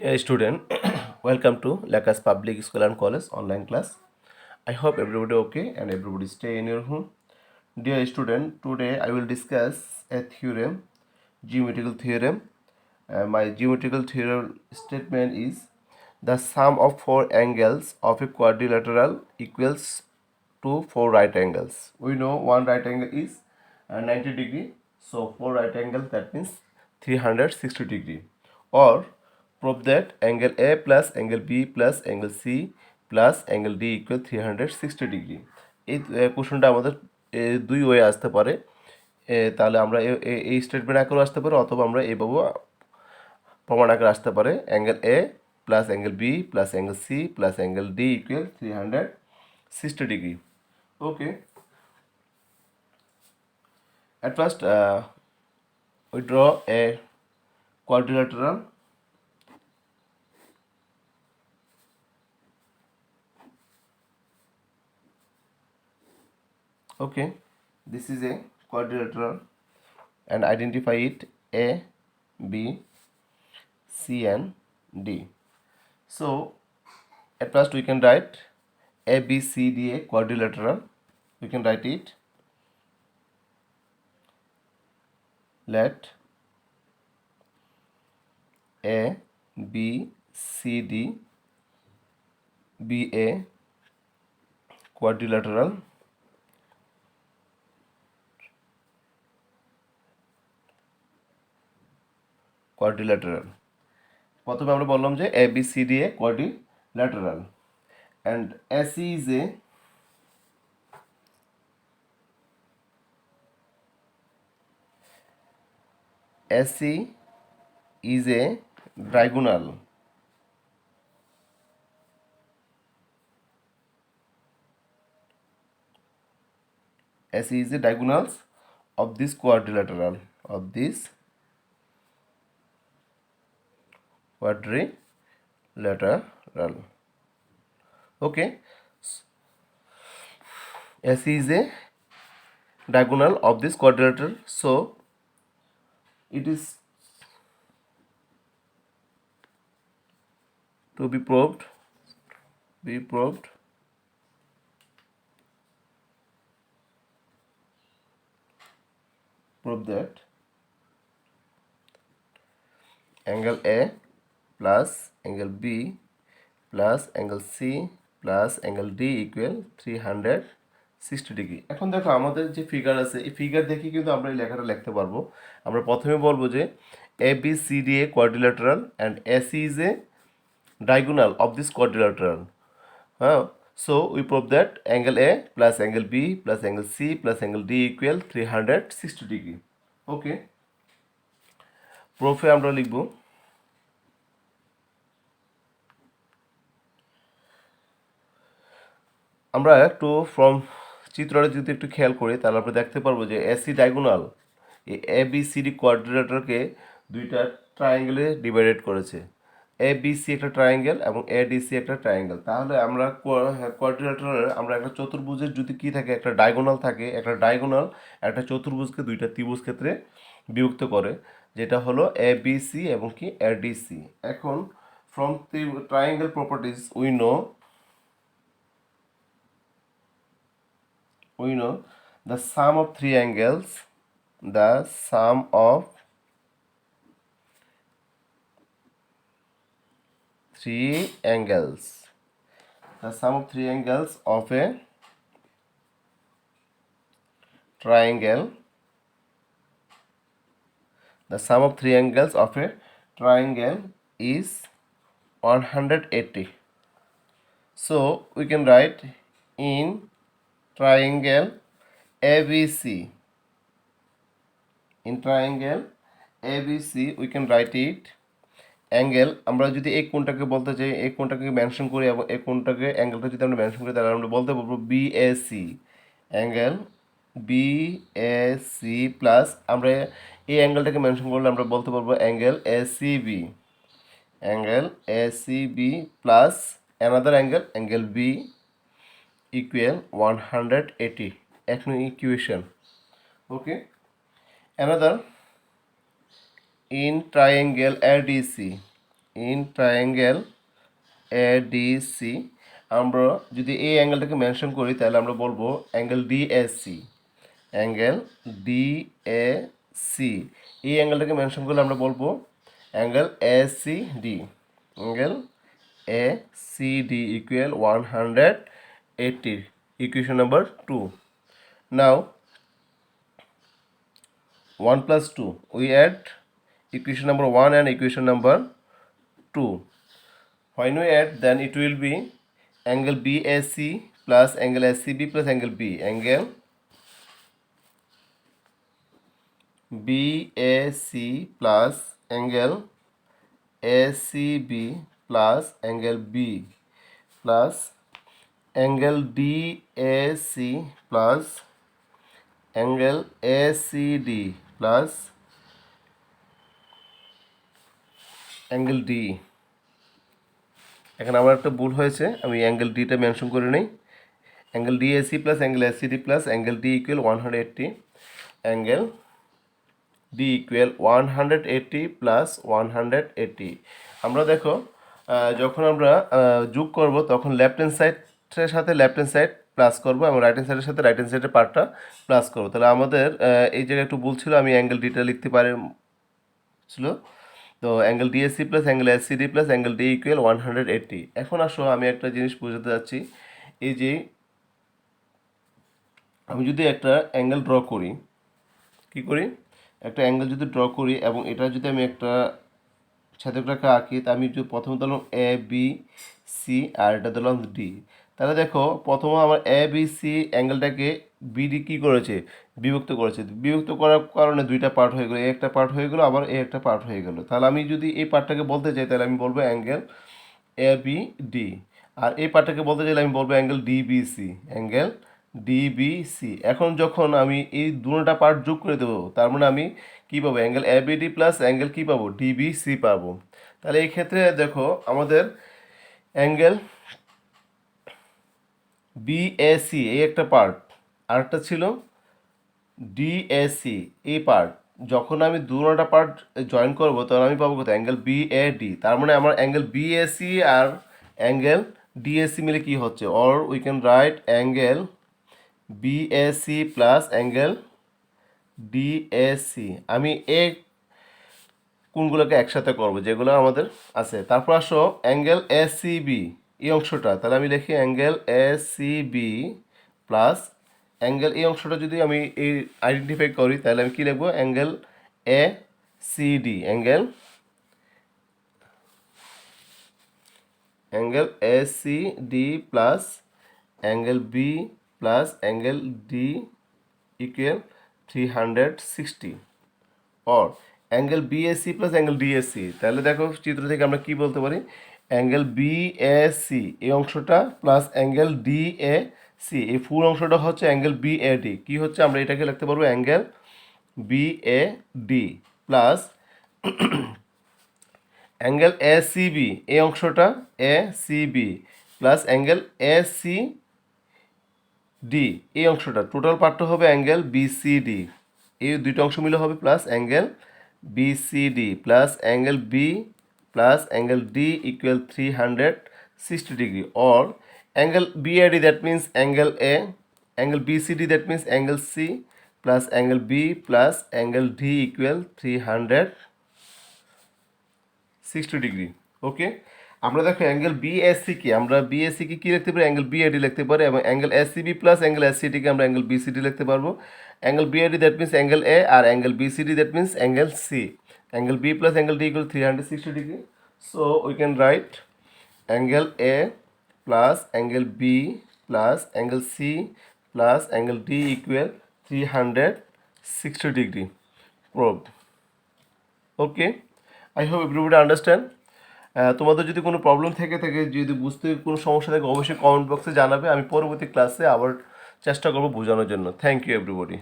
Dear student, welcome to Lakas Public School and College online class. I hope everybody okay and everybody stay in your home. Dear student, today I will discuss a theorem, geometrical theorem. My geometrical theorem statement is the sum of four angles of a quadrilateral equals to four right angles. We know one right angle is 90 degree, so four right angles that means 360 degree. Or prove that angle A plus angle B plus angle C plus angle D equal 360 degree. এই কোশ্চেনটা আমাদের দুই way আসতে পারে। তাহলে আমরা এই statement আকারেও আসতে পারে অথবা আমরা এইভাবেও প্রমাণ আকারে আসতে পারে angle A plus angle B plus angle C plus angle D equal 360 degree. Okay, at first we draw a quadrilateral. Okay, this is a quadrilateral and identify it A, B, C and D. So at first we can write A, B, C, D a quadrilateral. We can write it. Let A, B, C, D be a quadrilateral প্রথমে আমরা বললাম যে A B C D a quadrilateral and SE is a SE is a diagonal. SE is the diagonals of this quadrilateral quadrilateral. Okay, SE is a diagonal of this quadrilateral, so it is to be proved prove that angle A plus angle B plus angle C plus angle D equal 360 degree. এখন দেখো আমাদের যে figure আছে এই figure দেখে কিন্তু আমরা এই লেখাটা লিখতে পারবো। আমরা প্রথমে বলবো যে A B C D a quadrilateral and AC is a diagonal of this quadrilateral. So we prove that angle A plus angle B plus angle C plus angle D equal 360 degree. Okay, প্রুফে আমরা লিখব আমরা একটু from চিত্রটা যদি একটু খেয়াল করি তাহলে আমরা দেখতে পারবো যে এসি ডায়াগোনাল এই এ বি সি ডি কোয়াড্রিলেটারকে দুইটা ট্রায়াঙ্গেলে ডিভাইডেড করেছে। এ বি সি একটা ট্রায়াঙ্গেল এবং এ ডি সি একটা ট্রায়াঙ্গেল। তাহলে আমরা কোয়াড্রিলেটারের আমরা একটা চতুর্ভুজের যদি কী থাকে একটা ডায়াগোনাল থাকে, একটা ডায়াগোনাল একটা চতুর্ভুজকে দুইটা ত্রিভুজ ক্ষেত্রে বিভক্ত করে, যেটা হলো এ বি সি এবং কি এ ডি সি। এখন from triangle properties we know the sum of three angles, the sum of three angles the sum of three angles of a triangle the sum of three angles of a triangle is 180. So we can write in triangle ABC, we can write it angle. আমরা যদি এই কোণটাকে বলতে চাই, এই কোণটাকে mention করি এবং এই কোণটাকে অ্যাঙ্গেলটা যদি আমরা মেনশন করি তাহলে আমরা বলতে পারবো বিএসি, অ্যাঙ্গেল বিএসি প্লাস আমরা এই অ্যাঙ্গেলটাকে মেনশন করলে আমরা বলতে পারবো angle ACB, plus another angle B equal 180, এক নং equation. Okay, another in triangle ADC, in triangle ADC, আমরা যদি এই অ্যাঙ্গেলটাকে মেনশন করি তাহলে আমরা বলবো অ্যাঙ্গেল ডিএসি। অ্যাঙ্গেল ডিএসি, এই অ্যাঙ্গেলটাকে মেনশন করলে আমরা বলবো angle ACD. Angle ACD equal 180, equation number 2। Now 1 plus 2, we add equation number 1 and equation number 2. When we add, then it will be angle BAC plus angle SCB plus angle B. Angle BAC plus angle ACB plus angle B plus angle DAC plus angle ACD plus angle D. এখানে আমার একটা ভুল হয়েছে, আমি angle ডিটা mention করে নিই। Angle DAC plus angle ACD plus angle D equal 180, angle D equal 180 plus 180। আমরা দেখো যখন আমরা যোগ করব তখন লেফট হ্যান্ড সাইডের সাথে লেফট হ্যান্ড সাইড প্লাস করবো এবং রাইট হ্যান্ড সাইডের সাথে রাইট হ্যান্ড সাইডের পার্টটা প্লাস করবো। তাহলে আমাদের এই জায়গায় একটু ভুল ছিল, আমি অ্যাঙ্গেল ডিটা লিখতে পারি ছিল। তো angle DAC plus angle ACD plus angle D equal 180। এখন আসো আমি একটা জিনিস বোঝাতে যাচ্ছি, এই যে আমি যদি একটা অ্যাঙ্গেল ড্র করি, কী করি, একটা অ্যাঙ্গেল যদি ড্র করি এবং এটা যদি আমি একটা ছেদক রেখা আঁকি, তা আমি যদি প্রথমে দিলাম এ বি সি আর এটা দিলাম ডি, তাহলে দেখো প্রথমে আমার এ বি সি অ্যাঙ্গেলটাকে বিডি কী করেছে, বিভক্ত করেছে। বিভক্ত করার কারণে দুইটা পার্ট হয়ে গেলো, এ একটা পার্ট হয়ে গেলো আবার এ একটা পার্ট হয়ে গেলো। তাহলে আমি যদি এই পার্টটাকে বলতে চাই তাহলে আমি বলবো অ্যাঙ্গেল এ বি ডি, আর এই পার্টটাকে বলতে চাইলে আমি বলবো অ্যাঙ্গেল ডিবিসি, অ্যাঙ্গেল ডিবিসি। এখন যখন আমি এই দুটোটা পার্ট যোগ করে দেবো তার মানে আমি কী পাবো, অ্যাঙ্গেল এবিডি প্লাস অ্যাঙ্গেল কী পাবো, ডিবিসি পাবো। তাহলে এই ক্ষেত্রে দেখো আমাদের অ্যাঙ্গেল বিএসি এই একটা পার্ট, আরেকটা ছিল ডিএসি এই পার্ট। যখন আমি দুটোটা পার্ট জয়েন করবো তখন আমি পাবো কত, অ্যাঙ্গেল বিএডি। তার মানে আমার অ্যাঙ্গেল বিএসি আর অ্যাঙ্গেল ডিএসি মিলে কি হচ্ছে, or we can write angle BAC plus angle DAC. আমি এই কোনগুলোকে একসাথে করবো যেগুলো আমাদের আছে। তারপর আসো অ্যাঙ্গেল এসিবি এই অংশটা, তাহলে আমি লিখি অ্যাঙ্গেল এসিবি প্লাস অ্যাঙ্গেল এই অংশটা যদি আমি এই আইডেন্টিফাই করি তাহলে আমি কী লিখবো, angle A CD, angle ACD plus angle B plus angle D equal 360, or angle BAC plus angle DAC. তাহলে দেখো চিত্র থেকে আমরা কি বলতে পারি, অ্যাঙ্গেল বিএসি এই অংশটা প্লাস অ্যাঙ্গেল ডিএসি এই ফুল অংশটা হচ্ছে অ্যাঙ্গেল বিএডি। কি হচ্ছে, আমরা এটাকে লিখতে পারবো angle BAD plus angle ACB এই অংশটা এসিবি প্লাস অ্যাঙ্গেল এসিডি এই অংশটা, টোটাল পার্টটা হবে অ্যাঙ্গেল বিসিডি। এই দুইটা অংশ মিলে হবে plus angle BCD plus angle B plus angle D equal 360 degree, or angle BAD that means angle A, angle BCD that means angle C plus angle B plus angle D equal 360 degree. Okay, আমরা দেখো angle বিএসসিকে আমরা বিএসসিকে কী লিখতে পারি, angle BAD লিখতে পারি, এবং angle ACB plus angle এসসিডিকে আমরা অ্যাঙ্গেল বিসিডি লিখতে পারবো। Angle BAD that means angle A আর angle BCD that means angle C. Angle B plus angle D equal 360 degree. So we can write angle A plus angle B plus angle C plus angle D equal 360 degree prove. Okay, I hope everybody understand. তোমাদের যদি কোনো problem থেকে যদি বুঝতে কোনো সমস্যা থাকে অবশ্যই কমেন্ট বক্সে জানাবে, আমি পরবর্তী ক্লাসে আবার চেষ্টা করবো বোঝানোর জন্য। Thank you everybody.